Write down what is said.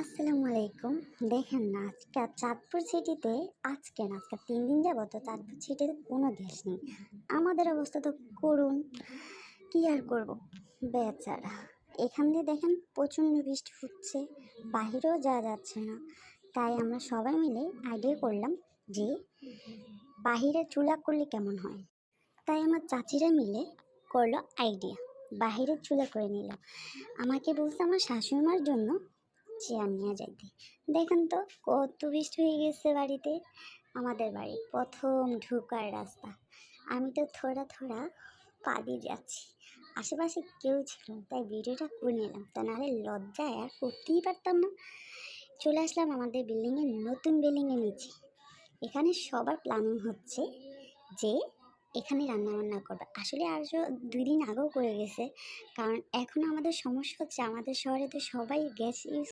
আসসালামু আলাইকুম। দেখেন না আজকে চাঁদপুর সিটিতে আজকে ৩ দিন যাবত চাঁদপুর সিটিতে কোনো গ্যাস নেই। আমাদের অবস্থা তো করুণ। কি আর করব? বেচারা। এখান দিয়ে দেখেন প্রচণ্ড বৃষ্টি হচ্ছে, বাহিরেও যাওয়া যাচ্ছে না। তাই আমরা সবাই মিলে আইডিয়া করলাম যে বাহিরে চুলা করলে কেমন হয়। তাই আমার চাচিরা মিলে করলো আইডিয়া, বাহিরে চুলা করে নিল। আমাকে বলছে আমার শাশুড়িমার জন্য চেয়ার নিয়ে যাইতে। দেখেন তো কত বৃষ্টি হয়ে গেছে বাড়িতে। আমাদের বাড়ি প্রথম ঢোকার রাস্তা। আমি তো থোড়া থোড়া পা দিয়ে যাচ্ছি, আশেপাশে কেউ ছিল না, তাই ভিডিওটা করে নিলাম। তা নাহলে লজ্জায় আর করতেই পারতাম না। চলে আসলাম আমাদের বিল্ডিংয়ের নতুন বিল্ডিংয়ের নিচে। এখানে সবার প্ল্যানিং হচ্ছে যে এখানে রান্নাবান্না করবে। আসলে আরও 2 দিন আগেও করে গেছে, কারণ এখন আমাদের সমস্যা হচ্ছে আমাদের শহরে তো সবাই গ্যাস ইউজ